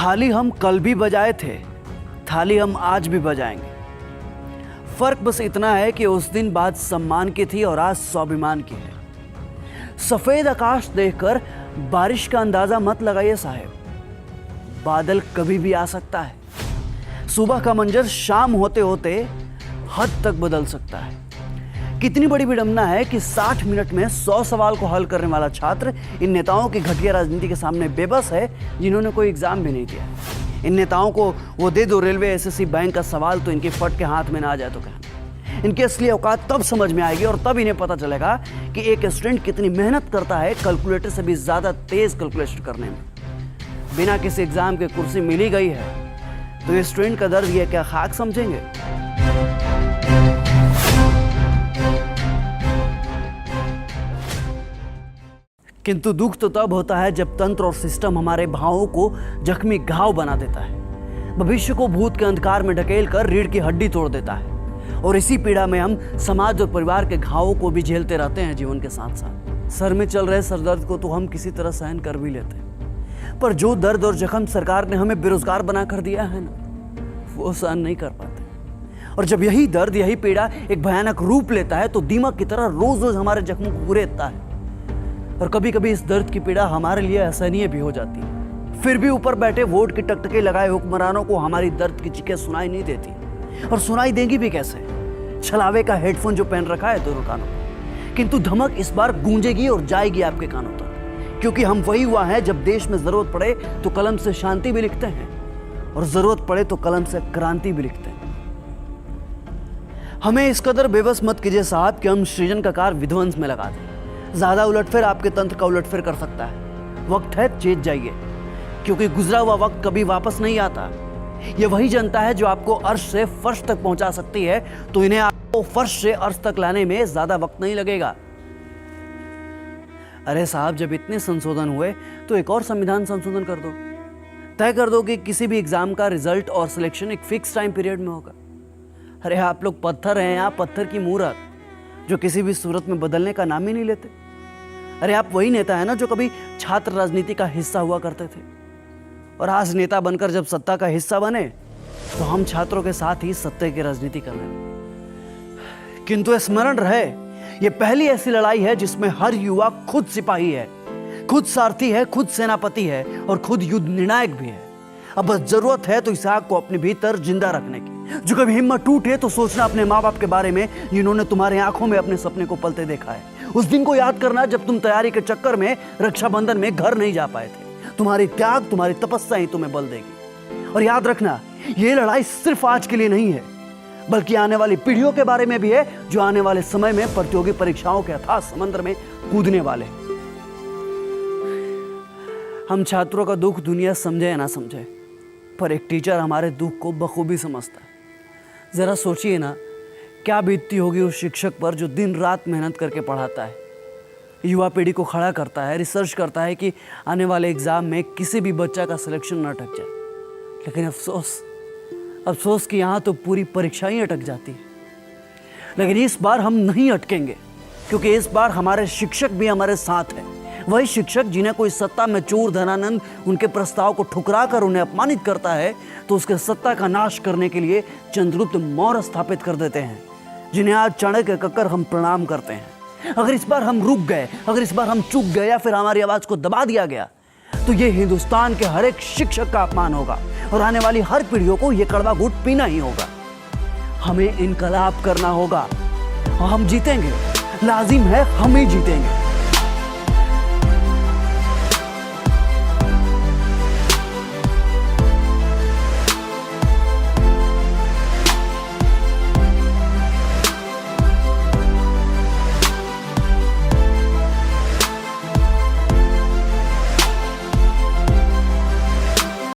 थाली हम कल भी बजाए थे, थाली हम आज भी बजाएंगे। फर्क बस इतना है कि उस दिन बात सम्मान की थी और आज स्वाभिमान की है। सफेद आकाश देखकर बारिश का अंदाजा मत लगाइए साहब, बादल कभी भी आ सकता है। सुबह का मंजर शाम होते होते हद तक बदल सकता है। कितनी बड़ी विडंबना है कि 60 मिनट में 100 सवाल को हल करने वाला छात्र इन नेताओं की घटिया राजनीति के सामने बेबस है, जिन्होंने कोई एग्जाम भी नहीं दिया। इन नेताओं को वो दे दो रेलवे एसएससी बैंक का सवाल तो इनके फट के हाथ में ना आ जाए तो कहना। इनकी असली औकात तब समझ में आएगी और तब इन्हें पता चलेगा कि एक स्टूडेंट कितनी मेहनत करता है कैलकुलेटर से भी ज्यादा तेज कैलकुलेशन करने में। बिना किसी एग्जाम के कुर्सी मिली गई है तो ये स्टूडेंट का दर्द ये क्या खाक समझेंगे? किंतु दुख तो तब होता है जब तंत्र और सिस्टम हमारे भावों को जख्मी घाव बना देता है, भविष्य को भूत के अंधकार में ढकेल कर रीढ़ की हड्डी तोड़ देता है। और इसी पीड़ा में हम समाज और परिवार के घावों को भी झेलते रहते हैं जीवन के साथ साथ। सर में चल रहे सरदर्द को तो हम किसी तरह सहन कर भी लेते हैं, पर जो दर्द और जख्म सरकार ने हमें बेरोजगार बना कर दिया है ना, वो सहन नहीं कर पाते। और जब यही दर्द, यही पीड़ा एक भयानक रूप लेता है तो दीमक की तरह रोज रोज हमारे जख्मों को कुरेदता है। और कभी कभी इस दर्द की पीड़ा हमारे लिए असहनीय भी हो जाती है। फिर भी ऊपर बैठे वोट की टकटकी लगाए हुक्मरानों को हमारी दर्द की चीखें सुनाई नहीं देती, और सुनाई देंगी भी कैसे? छलावे का हेडफोन जो पहन रखा है दोनों कानों में। किंतु धमक इस बार गूंजेगी और जाएगी आपके कानों तक, क्योंकि हम वही हुआ है जब देश में जरूरत पड़े तो कलम से शांति भी लिखते हैं और जरूरत पड़े तो कलम से क्रांति भी लिखते हैं। हमें इस कदर बेबस मत कीजिए साहब कि हम सृजन का कार विध्वंस में लगा दें। ज्यादा उलटफेर आपके तंत्र का उलटफेर कर सकता है। वक्त है चेत जाइए, क्योंकि गुजरा हुआ वक्त कभी वापस नहीं आता। ये वही जनता है जो आपको अर्श से फर्श तक पहुंचा सकती है, तो इन्हें आपको फर्श से अर्श तक लाने में ज्यादा वक्त नहीं लगेगा। अरे साहब, जब इतने संशोधन हुए तो एक और संविधान संशोधन कर दो। तय कर दो कि किसी भी एग्जाम का रिजल्ट और सिलेक्शन एक फिक्स टाइम पीरियड में होगा। अरे आप लोग पत्थर हैं, आप पत्थर की मूरत जो किसी भी सूरत में बदलने का नाम ही नहीं लेते। अरे आप वही नेता है ना जो कभी छात्र राजनीति का हिस्सा हुआ करते थे, और आज नेता बनकर जब सत्ता का हिस्सा बने तो हम छात्रों के साथ ही सत्ता की राजनीति कर रहे हैं। किंतु स्मरण रहे, ये पहली ऐसी लड़ाई है जिसमें हर युवा खुद सिपाही है, खुद सारथी है, खुद सेनापति है और खुद युद्ध निर्णायक भी है। अब बस जरूरत है तो इस आग को अपने भीतर जिंदा रखने की। जो कभी हिम्मत टूटे तो सोचना अपने माँ बाप के बारे में, जिन्होंने तुम्हारे आंखों में अपने सपने को पलते देखा है। उस दिन को याद करना जब तुम तैयारी के चक्कर में रक्षाबंधन में घर नहीं जा पाए थे। तुम्हारी त्याग, तुम्हारी तपस्या ही तुम्हें बल देगी। और याद रखना, ये लड़ाई सिर्फ आज के लिए नहीं है, बल्कि आने वाली पीढ़ियों के बारे में भी है, जो आने वाले समय में प्रतियोगी परीक्षाओं के अथाह समंदर में कूदने वाले। हम छात्रों का दुख दुनिया समझे या ना समझे, पर एक टीचर हमारे दुख को बखूबी समझता है। जरा सोचिए ना, क्या बीतती होगी उस शिक्षक पर जो दिन रात मेहनत करके पढ़ाता है, युवा पीढ़ी को खड़ा करता है, रिसर्च करता है कि आने वाले एग्जाम में किसी भी बच्चा का सिलेक्शन न अटक जाए। लेकिन अफसोस कि यहाँ तो पूरी परीक्षा ही अटक जाती है। लेकिन इस बार हम नहीं अटकेंगे, क्योंकि इस बार हमारे शिक्षक भी हमारे साथ हैं। वही शिक्षक जिन्हें कोई सत्ता में चोर धनानंद उनके प्रस्ताव को ठुकरा कर उन्हें अपमानित करता है, तो उसके सत्ता का नाश करने के लिए चंद्रगुप्त मौर्य स्थापित कर देते हैं, जिन्हें आज चाणक्य कहकर हम प्रणाम करते हैं। अगर इस बार हम रुक गए, अगर इस बार हम चूक गए या फिर हमारी आवाज को दबा दिया गया, तो ये हिंदुस्तान के हर एक शिक्षक का अपमान होगा और आने वाली हर पीढ़ियों को ये कड़वा घूंट पीना ही होगा। हमें इनकलाब करना होगा और हम जीतेंगे। लाजिम है, हम ही जीतेंगे।